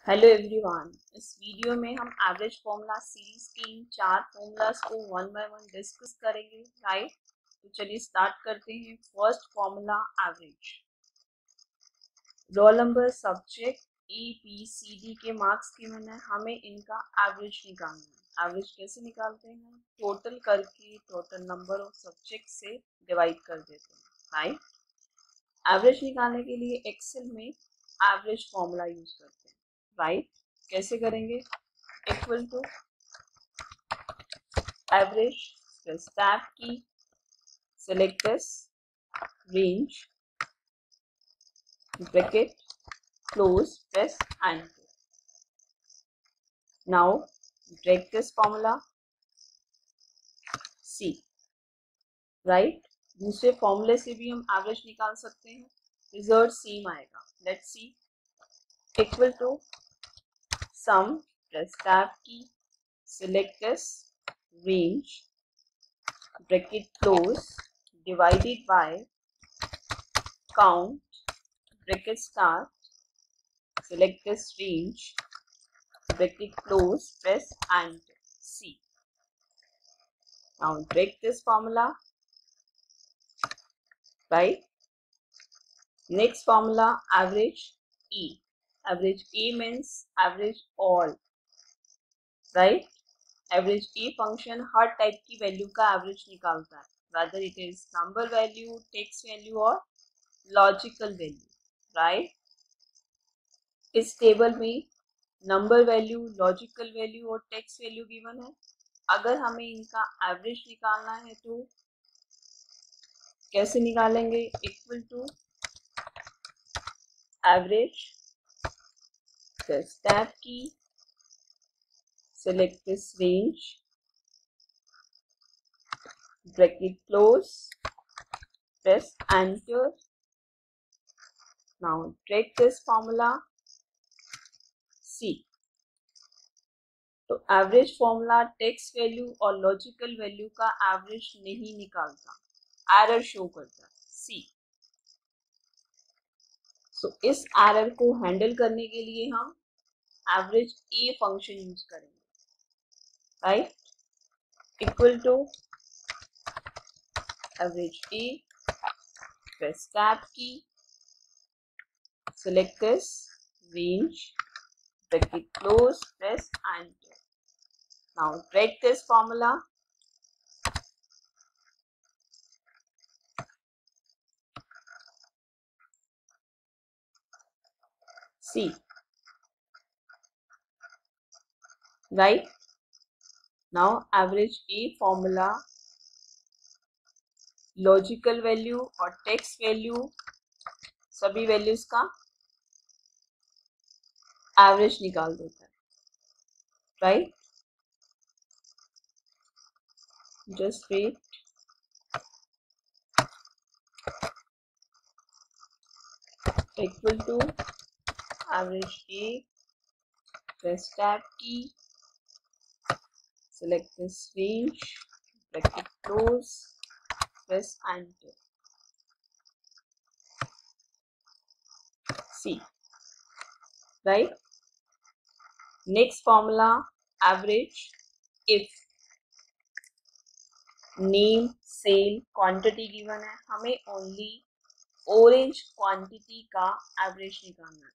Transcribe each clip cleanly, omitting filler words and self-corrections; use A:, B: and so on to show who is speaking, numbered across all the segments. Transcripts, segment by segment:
A: Hello everyone, इस video में हम एवरेज फॉर्मूला सीरीज के इन 4 फॉर्मूलाज को वन बाय वन डिस्कस करेंगे। राइट, तो चलिए स्टार्ट करते हैं। First formula average. Roll number, subject, EBCD के मार्क्स गिवन है, हमें इनका एवरेज निकालना है। एवरेज कैसे निकालते हैं? टोटल करके टोटल नंबर ऑफ सब्जेक्ट से डिवाइड कर देते हैं। राइट, एवरेज निकालने के लिए एक्सेल में एवरेज फॉर्मूला यूज करते हैं। राइट, कैसे करेंगे? Equal to average plus tab key, select this, range, bracket, close, press enter. Now break this formula see. Right, दूसरे फॉर्मूले से भी हम एवरेज निकाल सकते हैं, रिजल्ट सेम आएगा। Let's see. Equal to sum plus tab key, select this, range, bracket close, divided by count, bracket start, select this range, bracket close, press enter, C. Now break this formula. Right, next formula average E. Average E means average all. Right, average A function her type की value का average निकालता है, whether it is number value, text value और logical value. Right, इस table में number value, logical value और text value given है। अगर हमें इनका एवरेज निकालना है तो कैसे निकालेंगे? Equal to average plus tab key, select this range, bracket close, press enter. Now break this formula C. तो एवरेज फॉर्मूला टेक्स्ट वैल्यू और लॉजिकल वैल्यू का एवरेज नहीं निकालता, एरर शो करता है सी। सो इस एरर को हैंडल करने के लिए हम एवरेज ए फंक्शन यूज करेंगे। Right, equal to average A, press tab key, select this, range, bracket close, press enter. Now break this formula C. Right, now average A formula, logical value और text value सभी values का average निकाल देता है। Right, just wait. Equal to average A, press tab key, select this range, bracket close, press enter, C. Right, next formula average if name, sale, quantity given है, हमें only orange quantity का average निकालना है।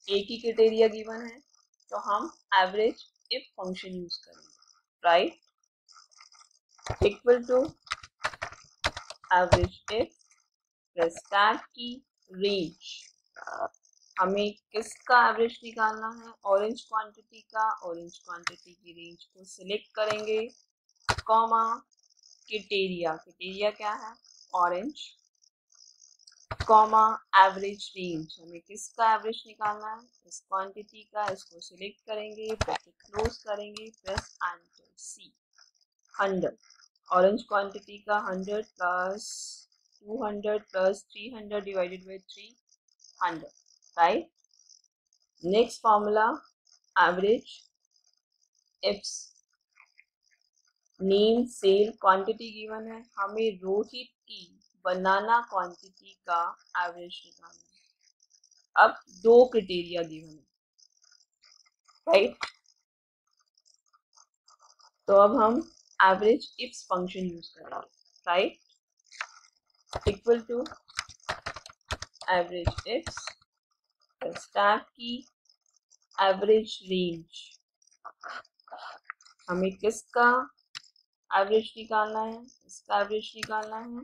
A: एक ही criteria given है तो हम एवरेज इफ फंक्शन यूज करेंगे। Right, equal to average if plus tab key, range, हमें किसका एवरेज निकालना है? ऑरेंज क्वांटिटी का। ऑरेंज क्वांटिटी की रेंज को सिलेक्ट करेंगे, कॉमा, क्राइटेरिया, क्राइटेरिया क्या है? ऑरेंज, कॉमा, एवरेज रेंज, हमें किसका एवरेज निकालना है? इस क्वांटिटी का। इसको सिलेक्ट करेंगे, ब्रैकेट क्लोज करेंगे, press enter, see. 100, orange quantity का 100 plus 200 plus 300 divided by 300। Right, next formula average ifs, name, sale, quantity given है, हमें रोहित की बनाना क्वांटिटी का एवरेज निकालना है। अब दो क्राइटेरिया गिवन है, राइट। तो अब हम एवरेज इफ्स फंक्शन यूज करेंगे, right. Equal to average ifs stack key average range, हमें किसका एवरेज निकालना है, इसका एवरेज निकालना है,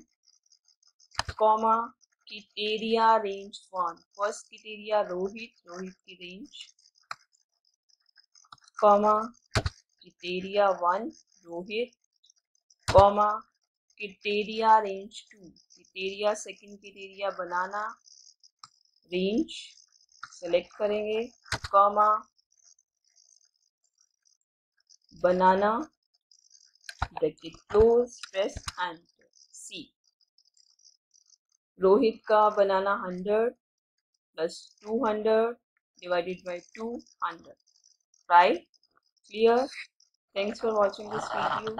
A: comma criteria range 1, first criteria Rohit, Rohit की range, comma criteria 1 Rohit, comma criteria range 2, criteria second criteria banana, range select करेंगे, comma banana bracket close, press enter, see. Rohit का banana 100 plus 200 divided by 200, right? Clear? Thanks for watching this video.